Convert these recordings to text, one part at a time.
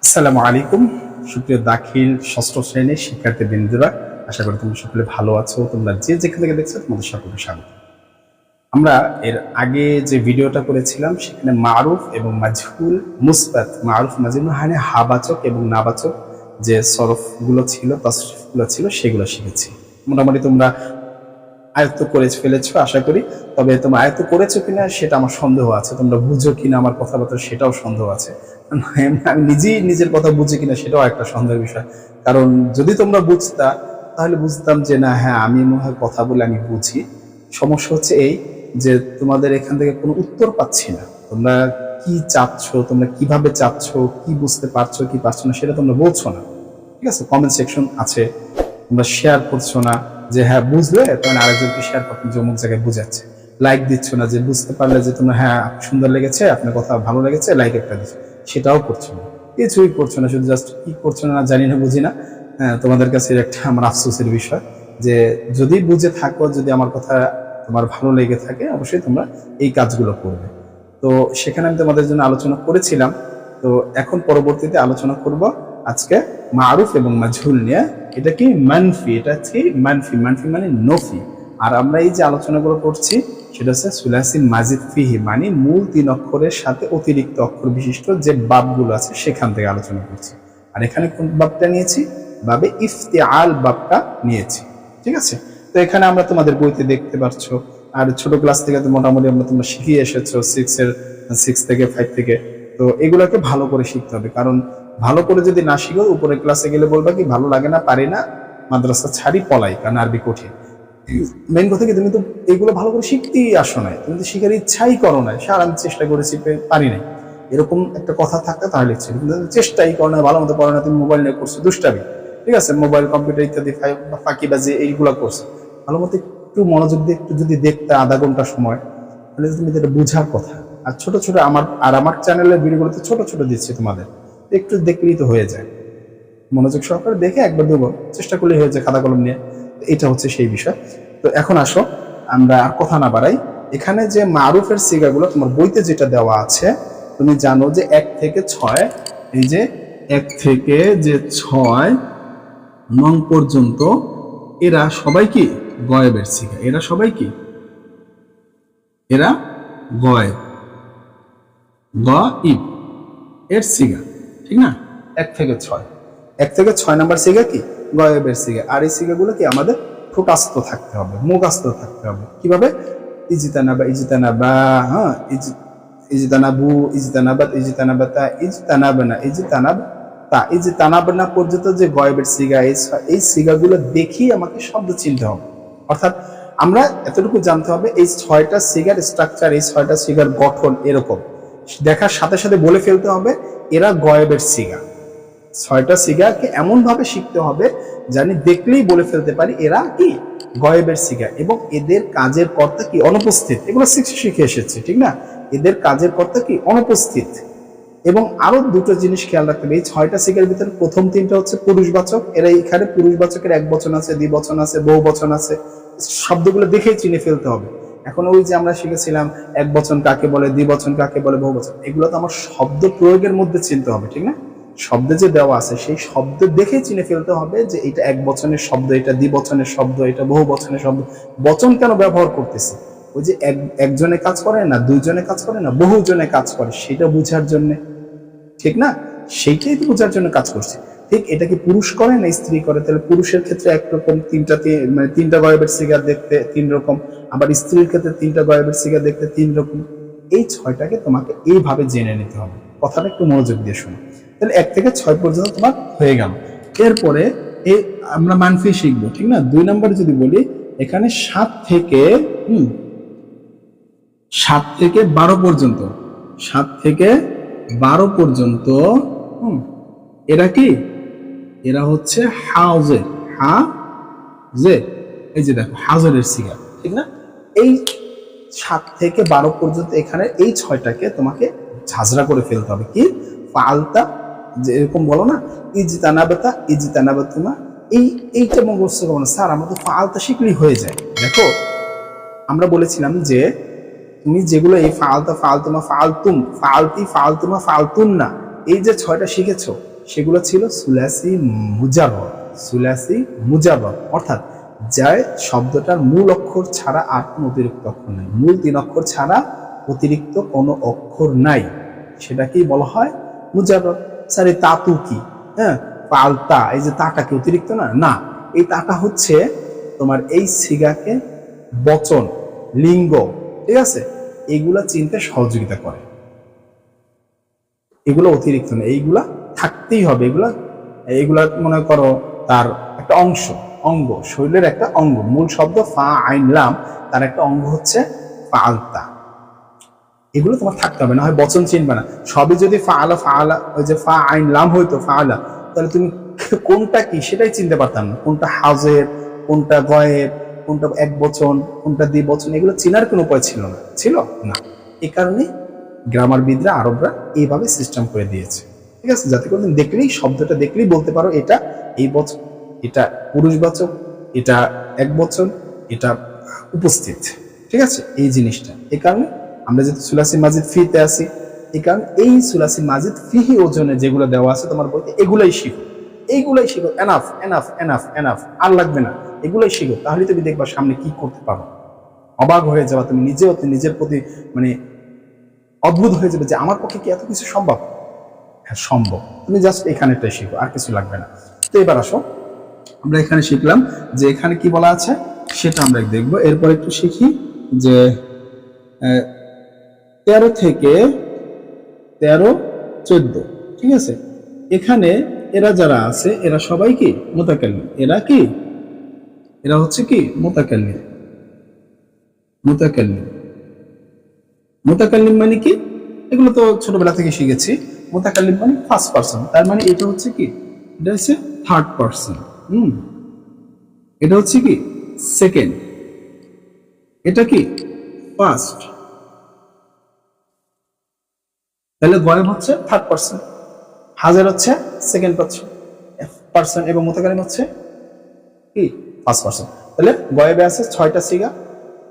আসসালামু আলাইকুম সুপ্রিয় দাখিল ষষ্ঠ শ্রেণীর শিক্ষার্থীবৃন্দরা, আশা করি তোমরা সকলে ভালো আছো। তোমরা যে যেখান থেকে দেখছো তোমাদের সকলকে স্বাগত। আমরা এর আগে যে ভিডিওটা করেছিলাম সেখানে মারুফ এবং মাজহুল মুসবাত, মারুফ মাজহুল মানে হাবাচক এবং নাবাচক যে সরফগুলো ছিল, তাসরিফগুলো ছিল, সেগুলো শিখেছি। মোটামুটি তোমরা আয়ত্ত করে ফেলেছো আশা করি। তবে তোমরা আয়ত্ত করেছো কিনা সেটা আমার সন্দেহ আছে, তোমরা বুঝো কিনা আমার কথাবার্তা সেটাও সন্দেহ আছে। আমি নিজেই নিজের কথা বুঝি কিনা সেটাও একটা সন্দেহের বিষয়। কারণ যদি তোমরা বুঝতা তাহলে বুঝতাম যে না, হ্যাঁ আমি মনে হয় কথা বলে আমি বুঝি। সমস্যা হচ্ছে এই যে তোমাদের এখান থেকে কোনো উত্তর পাচ্ছি না। তোমরা কি চাচ্ছ, তোমরা কিভাবে চাচ্ছ, কি বুঝতে পারছো কি পারছো না সেটা তোমরা বলছো না। ঠিক আছে, কমেন্ট সেকশন আছে, তোমরা শেয়ার করছো না যে হ্যাঁ বুঝলে তখন আরেকজনকে শেয়ার করতে যে অমুক জায়গায় বুঝাচ্ছে। লাইক দিচ্ছ না যে বুঝতে পারলে যে তোমরা হ্যাঁ সুন্দর লেগেছে, আপনার কথা ভালো লেগেছে, লাইক একটা দিচ্ছ, সেটাও করছো না, কিছুই করছো না। শুধু জাস্ট কি করছো না জানি না, বুঝি না। তোমাদের কাছে একটা আমার আফসোসের বিষয় যে যদি বুঝে থাকো, যদি আমার কথা তোমার ভালো লেগে থাকে, অবশ্যই তোমরা এই কাজগুলো করবে। তো সেখানে আমি তোমাদের জন্য আলোচনা করেছিলাম। তো এখন পরবর্তীতে আলোচনা করব আজকে মারুফ এবং মাজহুল নিয়ে। এটা কি মানফি, এটা হচ্ছে মানফি, মানফি মানে নফি। আর আমরা এই যে আলোচনাগুলো করছি সেটা হচ্ছে সুলাসিন মাজিদ ফিহি, মানে মূল 3 অক্ষরের সাথে অতিরিক্ত অক্ষর বিশিষ্ট যে বাবগুলো আছে সেখান থেকে আলোচনা করছি। আর এখানে কোন বাবটা নিয়েছি? বাবে ইফতিআল বাবটা নিয়েছি। ঠিক আছে, তো এখানে আমরা তোমাদের বইতে দেখতে পাচ্ছ। আর ছোট ক্লাস থেকে তো মোটামুটি তোমরা শিখিয়ে এসেছো, 6 থেকে 5 থেকে। তো এগুলোকে ভালো করে শিখতে হবে, কারণ ভালো করে যদি না শিখো উপরের ক্লাসে গেলে বলবা কি ভালো লাগে না, পারি না, মাদ্রাসা ছাড়ি পলাই, কারণ আরবি কঠিন। মেন কথা কি, তুমি তো এগুলো ভালো করে শিখতেই আসো নাই, তুমি তো শিখার ইচ্ছাই করো নাই। সারা আমি চেষ্টা করেছি, পারি নাই, এরকম একটা কথা থাকতে তাহলে ছিল। কিন্তু চেষ্টাই করো না, ভালো মতো পড়ো না, তুমি মোবাইল নিয়ে করছো দুষ্টামি। ঠিক আছে, মোবাইল কম্পিউটার ইত্যাদি ফাঁকিবাজি এইগুলো করছো। ভালো মতো একটু মনোযোগ দিয়ে একটু যদি দেখতে আধা ঘন্টা সময়, তাহলে তুমি যেটা বুঝার কথা। আর ছোট ছোট আমার চ্যানেলের ভিডিওগুলোতে ছোট ছোট দিচ্ছি তোমাদের, একটু দেখলেই তো হয়ে যায়। মনোযোগ সহকারে দেখে একবার দেবো, চেষ্টা করলে হয়ে যায় খাতা কলম নিয়ে। এটা হচ্ছে সেই বিষয়। তো এখন আসো, আমরা আর কথা না বাড়াই। এখানে যে মারুফের সিগাগুলো তোমার বইতে যেটা দেওয়া আছে, তুমি জানো যে 1 থেকে 6, এই যে 1 থেকে যে 6 নং পর্যন্ত এরা সবাই কি গয়েবের সিগা। এরা সবাই কি, এরা গয়েব, গইব এর সিগা। ঠিক না, 1 থেকে 6, 1 থেকে 6 নাম্বার সিগা কি গয়েবের সিগা। আর এই সিগাগুলো কি আমাদের ঠোঁটাস্থ থাকতে হবে, মুখাস্থ থাকতে হবে। কিভাবে? ইজিতানাবা, ইজিতানাবা, হ্যাঁ, ইজিতানাবু, ইজিতানাবাত, ইজিতানাবাতা, ইজতানাবানা, ইজতানাবতা, ইজতানাবানা পর্যন্ত যে গয়েবের সিগা, এই সিগাগুলো দেখি আমাকে শব্দ চিনতে হবে। অর্থাৎ আমরা এতটুকু জানতে হবে এই 6টা সিগার স্ট্রাকচার, এই 6টা সিগার গঠন এরকম। দেখার সাথে সাথে বলে ফেলতে হবে এরা গয়েবের সিগা। 6টা সিগাকে এমন ভাবে শিখতে হবে জানি দেখলেই বলে ফেলতে পারি এরা কি গয়েবের সিগা। এবং এদের কাজের কর্তা কি অনুপস্থিত, এগুলো শিখে এসেছে। ঠিক না, এদের কাজের কর্তা কি অনুপস্থিত। এবং আরো দুটো জিনিস খেয়াল রাখতে হবে, এই 6টা সিগার ভিতরে প্রথম 3টা হচ্ছে পুরুষবাচক। এরা এখানে পুরুষবাচকের একবচন আছে, দ্বিবচন আছে, বহুবচন আছে। শব্দগুলো দেখেই চিনে ফেলতে হবে। এখন ওই যে আমরা শিখেছিলাম একবচন কাকে বলে, দ্বিবচন কাকে বলে, বহুবচন, এগুলো তো আমার শব্দ প্রয়োগের মধ্যে চিনতে হবে। ঠিক না, শব্দে যে দেওয়া আছে সেই শব্দ দেখে চিনে ফেলতে হবে যে এটা এক বচনের শব্দ, এটা দ্বিবচনের শব্দ, এটা বহু বচনের শব্দ। বচন কেন ব্যবহার করতেছে, ওই যে একজনে কাজ করে না, দুইজনে কাজ করে না, বহুজনে কাজ করে, সেটা বুঝার জন্য। ঠিক না, সেইটাই তো বোঝার জন্য কাজ করছে। ঠিক, এটা কি পুরুষ করে না স্ত্রী করে? তাহলে পুরুষের ক্ষেত্রে একরকম, মানে 3টা গয়েবের সিগার দেখতে 3 রকম, আবার স্ত্রীর ক্ষেত্রে 3টা গয়েবের সিগার দেখতে 3 রকম। এই 6টাকে তোমাকে এইভাবে জেনে নিতে হবে। কথাটা একটু মনোযোগ দিয়ে শোনো। তাহলে 1 থেকে 6 পর্যন্ত তোমার হয়ে গেল। এরপরে আমরা মানফি শিখবো। ঠিক না, 2 নম্বরে যদি বলি, এখানে 7 থেকে 12 পর্যন্ত, 7 থেকে 12 পর্যন্ত এরা কি, এরা হচ্ছে হাউজের, এই যে দেখো হাজরের সিগা। ঠিক না, এই 7 থেকে 12 পর্যন্ত এখানে এই 6টাকে তোমাকে ঝাঁঝরা করে ফেলতে হবে। কি ফালতা, যে এরকম বলো না, ইজতানাবাতা, ইজতানাবাতুমা, এইটা মুখস্থ করবো না স্যার, আমরা তো ফালতা শিখলেই হয়ে যায়। দেখো আমরা বলেছিলাম যে তুমি যেগুলো এই ফালতা, ফালতুমা, ফালতুম, ফালতি, ফালতুমা, ফালতুন না, এই যে 6টা শিখেছো, সেগুলো ছিল সুলাসি মুজাররদ। সুলাসি মুজাররদ অর্থাৎ যে শব্দটার মূল অক্ষর ছাড়া আর কোনো অতিরিক্ত অক্ষর নাই, মূল 3 অক্ষর ছাড়া অতিরিক্ত কোনো অক্ষর নাই, সেটাকেই বলা হয় মুজাররদ। স্যার এই তাতু কি? হ্যাঁ, পাল্টা, এই যে তাটা কি অতিরিক্ত না? না, এই তাটা হচ্ছে তোমার এই সিগাকে বচন, লিঙ্গ, ঠিক আছে, এইগুলা চিনতে সহযোগিতা করে। এগুলো অতিরিক্ত না, এইগুলা থাকতেই হবে। এইগুলা মনে করো তার একটা অংশ, অঙ্গ, শরীরের একটা অঙ্গ। মূল শব্দ ফা আইন লাম, তার একটা অঙ্গ হচ্ছে ফালতা। এগুলো তোমার থাকতে হবে, না হয় বচন চিনবে না। সবই যদি ফাআলা ফাআলা, ওই যে ফা আইন লাম হইতো ফাআলা, তাহলে তুমি কোনটা কি সেটাই চিনতে পারতাম না। কোনটা হাজের, কোনটা গয়েব, কোনটা এক বচন, কোনটা দ্বিবচন, এগুলো চেনার কোনো উপায় ছিল না, ছিল না। এই কারণে গ্রামারবিদরা, আরবরা এইভাবে সিস্টেম করে দিয়েছে, ঠিক আছে, যাতে করে তুমি দেখলেই, শব্দটা দেখলেই বলতে পারো এটা এই বচন, এটা পুরুষবাচক, এটা এক বচন, এটা উপস্থিত, ঠিক আছে, এই জিনিসটা। এই কারণে আমরা যেহেতু সুলাসি মাজিদ ফিতে আছি, এই কারণে এই সুলাসি মাজিদ ফিহি ওজনে যেগুলো দেওয়া আছে তোমার বইতে, এগুলাই শিখো, এইগুলাই শিখো। এনাফ এনাফ এনাফ এনাফ, আর লাগবে না, এগুলাই শিখো। তাহলে তুমি দেখবা সামনে কি করতে পারো, অবাক হয়ে যাবা তুমি নিজেও, নিজের প্রতি মানে অদ্ভুত হয়ে যাবে যে আমার পক্ষে কি এত কিছু সম্ভব। হ্যাঁ সম্ভব, তুমি জাস্ট এখানেটাই শিখো, আর কিছু লাগবে না। তো এবার আসো, আমরা এখানে শিখলাম যে এখানে কি বলা আছে সেটা আমরা দেখবো। এরপর একটু শিখি যে 13 থেকে 13, 14, ঠিক আছে। এখানে এরা যারা আছে এরা সবাই কি মুতাকাল্লিম। এরা কি, এরা হচ্ছে কি মুতাকাল্লিম। মুতাকাল্লিম, মুতাকাল্লিম মানে কি? এগুলো তো ছোটবেলা থেকে শিখেছি। মুতাকাল্লিম মানে ফার্স্ট পারসন, তার মানে এটা হচ্ছে কি, এটা হচ্ছে থার্ড পারসন। এটা হচ্ছে কি সেকেন্ড, এটা কি ফার্স্ট। তাহলে গয়েব হচ্ছে থার্ড পারসন, হাজার হচ্ছে সেকেন্ড পারসন এবং মুতাকাল্লিম হচ্ছে কি ফার্স্ট পারসন। তাহলে গয়েবে আছে 6টা সিগা,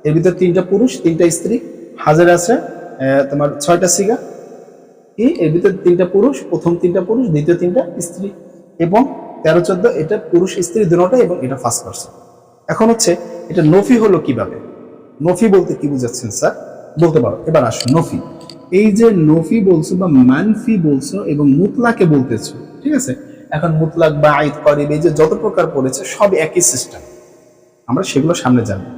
এর ভিতরে 3টা পুরুষ 3টা স্ত্রী। হাজারে আছে তোমার 6টা সিগা, কি এর ভিতরে 3টা পুরুষ, প্রথম 3টা পুরুষ, দ্বিতীয় 3টা স্ত্রী, এবং 13, 14 এটা পুরুষ স্ত্রী দুটোটা, এবং এটা ফার্স্ট পারসন। এখন হচ্ছে এটা নফি হলো কিভাবে? নফি বলতে কি বুঝাচ্ছেন স্যার, বলতে পারো। এবার আসো নফি, এই যে নফি বলছো বা মানফি বলছো এবং মুতলাকে বলতেছো, ঠিক আছে। এখন মুতলাক বা আইদ করিব, এই যে যত প্রকার পড়েছে সব একই সিস্টেম, আমরা সেগুলো সামনে জানবো,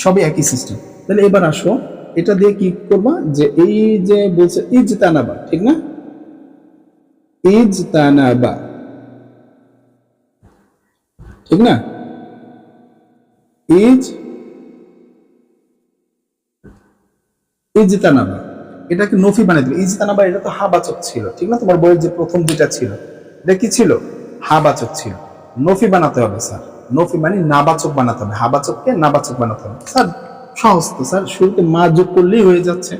সবই একই সিস্টেম। তাহলে এবার আসো, এটা দিয়ে কি করবা, যে এই যে বলছে ইজতানাবা, ঠিক না, ইজতানাবা, ঠিক না, ইজতানাবা, এটাকে নফি বানিয়ে দিবে। ইজতানাবা এটা তো হাবাচক ছিল, ঠিক না, তোমার বইয়ের যে প্রথম দুইটা ছিল এটা কি ছিল, হাবাচক ছিল। নফি বানাতে হবে স্যার, নফি মানে নাবাচক বানাতে হবে, হাবাচককে নাবাচক বানাতে হবে। স্যার সহজ তো স্যার, শুরুতে মা যোগ করলেই হয়ে যাচ্ছে,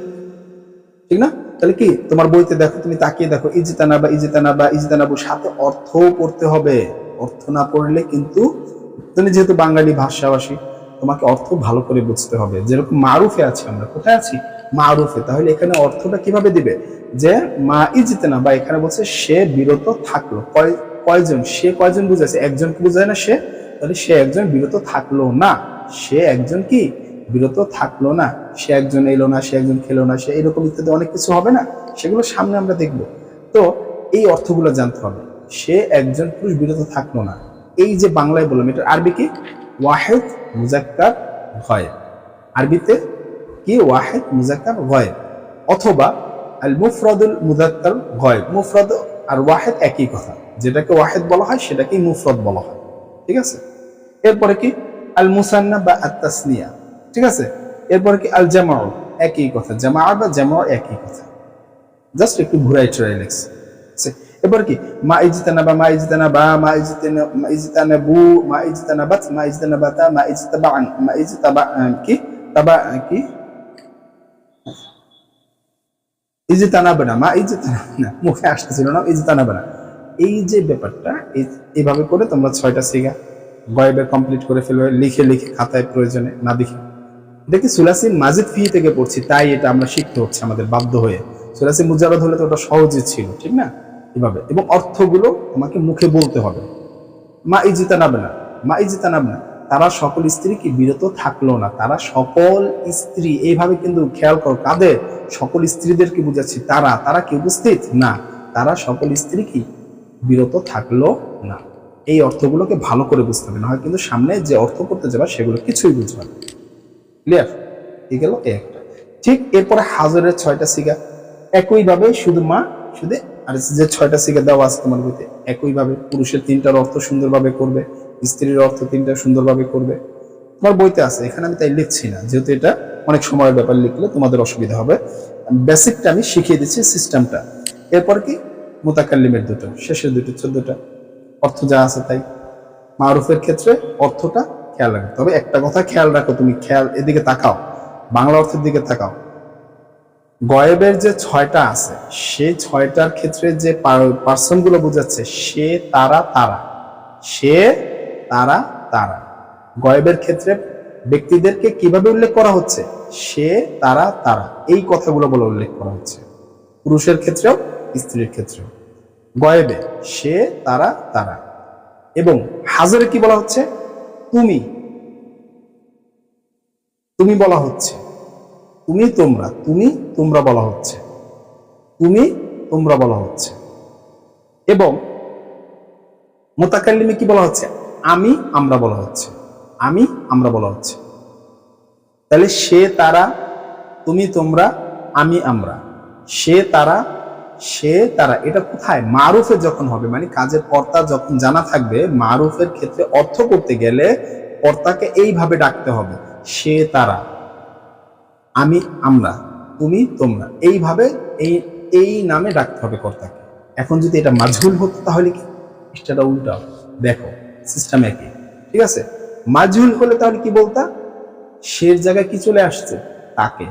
ঠিক না। তাহলে কি তোমার বইতে দেখো, তুমি তাকিয়ে দেখো, ইজতানাবা ইজতানাবা ইজতানাবুর সাথে অর্থও পড়তে হবে। অর্থ না পড়লে কিন্তু, তুমি যেহেতু বাঙালি ভাষাভাষী, তোমাকে অর্থ ভালো করে বুঝতে হবে। যেরকম মারুফে আছি আমরা, কোথায় আছি, মারুফে। তাহলে এখানে অর্থটা কিভাবে দিবে, যে মা ইজতানাবা, এখানে বলছে সে বিরত থাকলো। কয়জন, সে কয়জন বুঝাচ্ছে, একজনকে বুঝায় না সে, তাহলে সে একজন বিরত থাকলো না, সে একজন কি বিরত থাকলো না, সে একজন এলো না, সে একজন খেলো না, সে এরকম ইত্যাদি অনেক কিছু হবে না, সেগুলো সামনে আমরা দেখব। তো এই অর্থগুলো জানতে হবে, সে একজন পুরুষ বিরত থাকলো না। এই যে বাংলায় বললাম, এটা আরবি কি ওয়াহিদ মুজাক্কার গয়েব, আরবিতে কি ওয়াহিদ মুজাক্কার গয়েব, অথবা আল মুফরাদুল মুজাক্কার গয়েব। মুফরাদ আর ওয়াহিদ একই কথা, যেটাকে ওয়াহিদ বলা হয় সেটাকেই মুফরাদ বলা হয়, ঠিক আছে। এরপরে কি আল মুসান্না বা আত তাসনিয়া, ঠিক আছে। এরপরে কি আল জামাউ, একই কথা, জামা বা জামাউ একই কথা, জাস্ট একটু ঘুরাই টুরাই লেখছে। এবার কি মা ইজতানাবা মা ইজতানাবা মা ইজতানাবু মা ইজতানাবাত মা ইজতানাবাতা মা ইজতাবান মা ইজতাবা কি তাবা কি ইজতানাবানা মা ইজতানাবানা, মুখে আসতেছিল না ইজতানাবানা। এই যে ব্যাপারটা, এইভাবে করে তোমরা 6টা সিগা গয়েবে কমপ্লিট করে ফেলবে, লিখে লিখে খাতায় প্রয়োজনে, না দেখে। এটা কি সুলাসি মাজিদ ফি থেকে পড়ছি, তাই এটা আমরা শিখতে হচ্ছে আমাদের বাধ্য হয়ে। সুলাসি মুজাররদ হলে তো ওটা সহজই ছিল, ঠিক না। এভাবে, এবং অর্থগুলো তোমাকে মুখে বলতে হবে। মা ইজিতা নাবে না, মা ইজিতা নাবে না, তারা সকল স্ত্রী কি বিরত থাকলো না, তারা সকল স্ত্রী, এইভাবে কিন্তু খেয়াল করো কাদের, সকল স্ত্রীদেরকে বুঝাচ্ছি, তারা তারা কি উপস্থিত না, তারা সকল স্ত্রী কি বিরত থাকলো না। এই অর্থগুলোকে ভালো করে বুঝতে হবে, না হয় কিন্তু সামনে যে অর্থ করতে যাবে সেগুলো কিছুই বুঝবে না। ক্লিয়ার? এই গেল একটা। ঠিক এরপরে হাজরের 6টা সিগা একইভাবে, শুধু মা শুধু, আর যে 6টা সিগা দেওয়া আছে তোমার বইতে একইভাবে, পুরুষের 3টার অর্থ সুন্দরভাবে করবে, স্ত্রীর অর্থ 3টা সুন্দরভাবে করবে, তোমার বইতে আছে, এখানে আমি তাই লিখছি না, যেহেতু এটা অনেক সময়ের ব্যাপার, লিখলে তোমাদের অসুবিধা হবে। বেসিকটা আমি শিখিয়ে দিচ্ছি, সিস্টেমটা। এরপর কি মুতাকাল্লিমের দুটো, শেষের দুটো 14টা অর্থ যা আছে তাই। মারুফের ক্ষেত্রে অর্থটা খেয়াল রাখো, তবে একটা কথা খেয়াল রাখো, তুমি খেয়াল এদিকে তাকাও, বাংলা অর্থের দিকে তাকাও। গয়েবের যে 6টা আছে, সেই 6টার ক্ষেত্রে যে পার্সন গুলো বোঝাচ্ছে, সে তারা তারা, সে তারা তারা। গয়েবের ক্ষেত্রে ব্যক্তিদেরকে কিভাবে উল্লেখ করা হচ্ছে, সে তারা তারা, এই কথাগুলো বলে উল্লেখ করা হচ্ছে, পুরুষের ক্ষেত্রেও স্ত্রীর ক্ষেত্রেও। গয়েবে সে তারা তারা, এবং হাজরে কি বলা হচ্ছে, তুমি, তুমি বলা হচ্ছে, তুমি তোমরা, তুমি তোমরা বলা হচ্ছে, তুমি তোমরা বলা হচ্ছে। এবং মুতাকাল্লিমে কি বলা হচ্ছে, আমি আমরা বলা হচ্ছে, আমি আমরা বলা হচ্ছে। তাহলে সে তারা, তুমি তোমরা, আমি আমরা, সে তারা, সে তারা, এটা কোথায়, মারুফে যখন হবে, মানে কাজের কর্তা যখন জানা থাকবে, মারুফের ক্ষেত্রে অর্থ করতে গেলে কর্তাকে এইভাবে ডাকতে হবে, সে তারা, আমি আমরা, তুমি তোমরা, এইভাবে এই নামে ডাকতে হবে কর্তাকে। এখন যদি এটা মাজহুল হতো তাহলে কি, সেটা উল্টা, দেখো সিস্টেম একই, ঠিক আছে। মাজহুল হলে তাহলে কি বলতা, সের জায়গায় কি চলে আসছে, তাকে,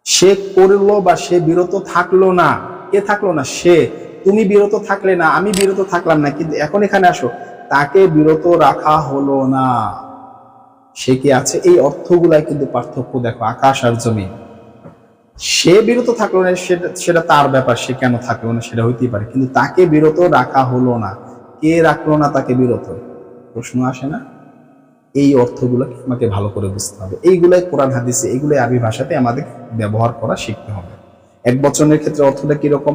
সে করলো বা সে বিরত থাকলো না, কে থাকলো না, সে, তুমি বিরত থাকলে না, আমি বিরত থাকলাম না, কিন্তু এখন এখানে আসো, তাকে বিরত রাখা হলো না, সে কি আছে, এই অর্থগুলাই কিন্তু পার্থক্য, দেখো আকাশ আর জমিন। সে বিরত থাকলো না, সেটা তার ব্যাপার, সে কেন থাকলো না সেটা হইতেই পারে, কিন্তু তাকে বিরত রাখা হলো না, কে রাখলো না তাকে বিরত, প্রশ্ন আসে না। এই অর্থগুলো আমাকে ভালো করে বুঝতে হবে, এইগুলাই কোরআন হাদিসে, এইগুলাই আরবি ভাষাতে আমাদের ব্যবহার করা শিখতে হবে। এক বচনের ক্ষেত্রে অর্থটা কিরকম,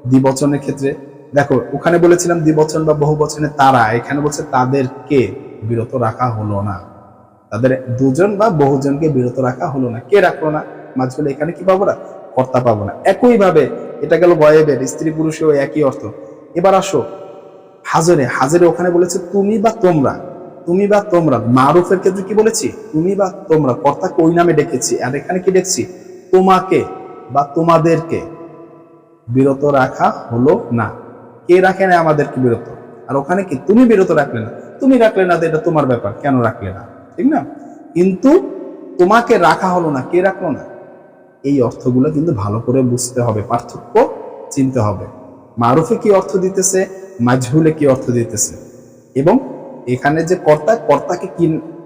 দ্বিবচনের ক্ষেত্রে দেখো, ওখানে বলেছিলাম দ্বিবচন বা বহু বচনে তারা, এখানে বলছে তাদেরকে বিরত রাখা হলো না, তাদের দুজন বা বহুজনকে বিরত রাখা হলো না, কে রাখলো না, মাঝখানে এখানে কি পাবো না, কর্তা পাবো না। একইভাবে এটা গেল গয়েবের, স্ত্রী পুরুষেও একই অর্থ। এবার আসো হাজরে, হাজরে ওখানে বলেছে তুমি বা তোমরা, তুমি বা তোমরা, মারুফের ক্ষেত্রে কি বলেছি, তুমি বা তোমরা, কর্তাকে ওই নামে ডেকেছি, আর এখানে কি দেখছি, তোমাকে বা তোমাদেরকে বিরত রাখা হলো না, কে রাখে না আমাদেরকে বিরত, আর ওখানে কি তুমি বিরত রাখলে না, তুমি রাখলে না, এটা তোমার ব্যাপার, কেন রাখলে না, ঠিক না, কিন্তু তোমাকে রাখা হলো না, কে রাখলো না। এই অর্থগুলো কিন্তু ভালো করে বুঝতে হবে, পার্থক্য চিনতে হবে, মারুফে কি অর্থ দিতেছে, মাজহুলে কি অর্থ দিতেছে, এবং এখানে যে কর্তা, কর্তাকে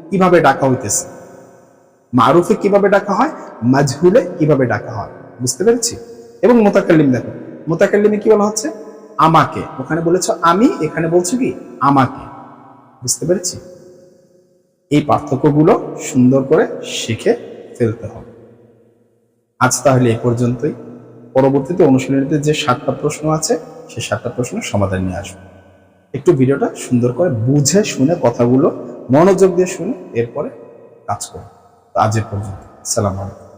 কিভাবে ডাকা হইতেছে, মারুফে কিভাবে ডাকা হয়, মাজহুলে কিভাবে ডাকা হয়, বুঝতে পেরেছি। এবং মুতাকাল্লিম দেখো, মুতাকাল্লিমে কি বলা হচ্ছে, আমাকে, ওখানে বলেছো আমি, এখানে বলছো কি আমাকে, বুঝতে পেরেছি। এই পার্থক্যগুলো সুন্দর করে শিখে ফেলতে হবে। আজ তাহলে এই পর্যন্তই, পরবর্তীতে অনুশীলনীতে যে 7টা প্রশ্ন আছে সেই 7টা প্রশ্নের সমাধান নিয়ে আসবো। একটু ভিডিওটা সুন্দর করে বুঝে শুনে, কথাগুলো মনোযোগ দিয়ে শুনে এরপরে কাজ করো। আজ এ পর্যন্ত, আসসালামু আলাইকুম।